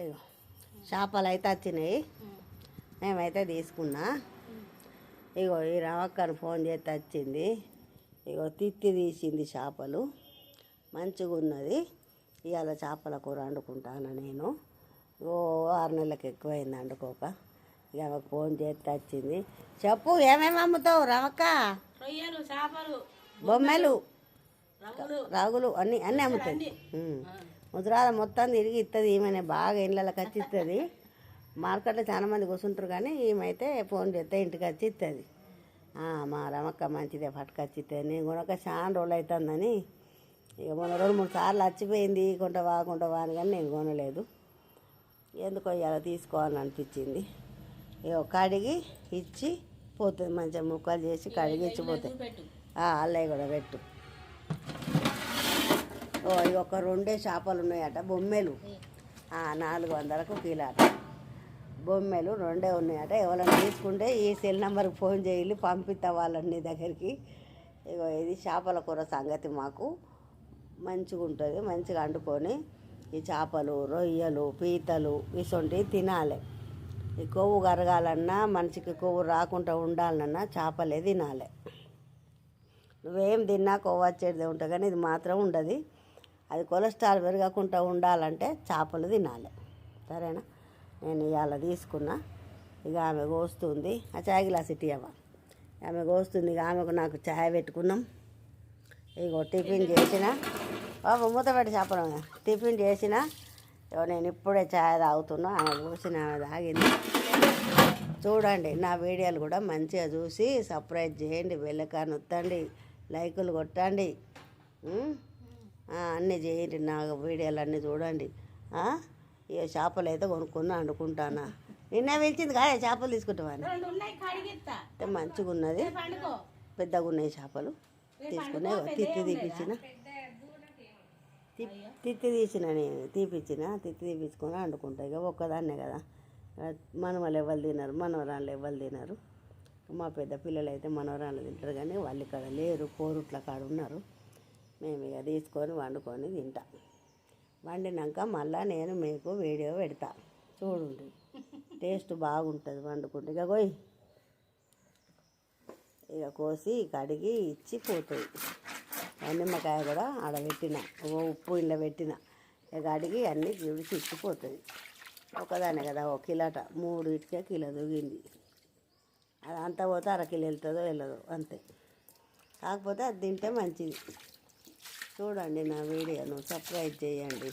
ఇగో చేపలు అయితే వచ్చినాయి, మేమైతే తీసుకున్నా. ఇగో ఈ రవక్కను ఫోన్ చేస్తే వచ్చింది. ఇగో తిత్తి తీసింది చేపలు, మంచిగా ఉన్నది. ఇవాళ చేపల కూర వండుకుంటాను నేను. ఓ 6 నెలలకు ఎక్కువైంది వండుకోక. ఇక ఆమెకు ఫోన్ చేస్తే వచ్చింది. చెప్పు, ఏమేమి అమ్ముతావు రవక్క? రొయ్యలు, చేపలు, బొమ్మలు, రాగులు అన్నీ అమ్ముతుంది. ముద్రాల మొత్తం తిరిగి ఇస్తుంది. ఈమె బాగా ఇళ్ళకి వచ్చి ఇస్తుంది. మార్కెట్లో చాలా మంది కూర్చుంటారు, కానీ ఈమెతే ఫోన్ చేస్తే ఇంటికి వచ్చి ఇస్తుంది. మా రమక్క మంచిదే, పట్టుకొచ్చి ఇస్తుంది. నేను కొనక చాలా రోజులు అవుతుందని ఇక మొన్న 2-3 సార్లు వచ్చిపోయింది కొంటవా అని, కానీ నేను కొనలేదు. ఎందుకో ఇలా తీసుకోవాలని అనిపించింది. ఇక కడిగి ఇచ్చి పోతుంది, మంచిగా ముక్కలు చేసి కడిగి ఇచ్చిపోతాయి. అల్లయ్య కూడా పెట్టు. ఇక ఒక 2 చేపలు ఉన్నాయట, బొమ్మెలు 400కు కిలో అట. బొమ్మెలు 2 ఉన్నాయట. ఎవరైనా తీసుకుంటే ఈ సెల్ నెంబర్కి ఫోన్ చేయాలి, పంపిస్తా వాళ్ళని దగ్గరికి. ఇగో ఇది చేపల కూర సంగతి. మాకు మంచిగా ఉంటుంది, మంచిగా వండుకొని ఈ చేపలు, రొయ్యలు, పీతలు ఇసొంటివి తినాలి. ఈ కొవ్వు కరగాలన్నా, మనిషికి కొవ్వు రాకుండా ఉండాలన్నా చేపలే తినాలి. నువ్వేం తిన్నా కొవ్వు వచ్చేది ఉంటుంది, కానీ ఇది మాత్రం ఉండదు. అది కొలెస్ట్రాల్ పెరగకుండా ఉండాలంటే చేపలు తినాలి, సరేనా? నేను ఇవాళ తీసుకున్నా. ఇక ఆమె కోస్తుంది. ఆ చాయ్ గ్లాస్ ఇటీయవా, ఆమె కోస్తుంది. ఇక ఆమెకు నాకు చాయ్ పెట్టుకున్నాం. ఇగో టిఫిన్ చేసిన, మూత పెట్టి చేపలు టిఫిన్ చేసిన. నేను ఇప్పుడే చాయ్ తాగుతున్నా. ఆమె కూర్చుని ఆమె తాగింది. చూడండి, నా వీడియోలు కూడా మంచిగా చూసి సబ్స్క్రైబ్ చేయండి, బెల్లైకాన్ నొత్తండి, లైకులు కొట్టండి, అన్నీ చేయండి. నా వీడియోలు అన్నీ చూడండి. ఇక చేపలు అయితే కొనుక్కున్నా వండుకుంటానా. నిన్న పిలిచింది కాదే చేపలు తీసుకుంటామని. మంచిగా ఉన్నది, పెద్దగా ఉన్నాయి చేపలు. తీసుకునే తిత్తి తీపించిన, నేను తీపించుకొని వండుకుంటా. ఇక ఒక్కదాన్నే కదా, మనవలు ఎవరు తినరు, మనవరాళ్ళు ఎవరు తినరు. మా పెద్ద పిల్లలు అయితే మనవరాళ్ళు తింటారు, కానీ వాళ్ళు ఇక్కడ లేరు, కోరుట్ల కాడ ఉన్నారు. మేము ఇక తీసుకొని వండుకొని తింటా. వండినాక మళ్ళీ నేను మీకు వీడియో పెడతా, చూడండి. టేస్ట్ బాగుంటుంది వండుకుంటే. ఇక ఇక కోసి కడిగి ఇచ్చి పోతుంది. నిమ్మకాయ కూడా ఆడబెట్టిన, ఉప్పు ఇంట్లో పెట్టిన, ఇక అడిగి అన్నీ గిడిచి ఇచ్చిపోతుంది. ఒకదానే కదా, 1 కిలోట 3 కిలో దిగింది. అది అంతా పోతే 1/2 కిలో వెళ్తుందో వెళ్ళదో అంతే. కాకపోతే అది తింటే మంచిది. చూడండి నా వీడియోను, సబ్స్క్రైబ్ చేయండి.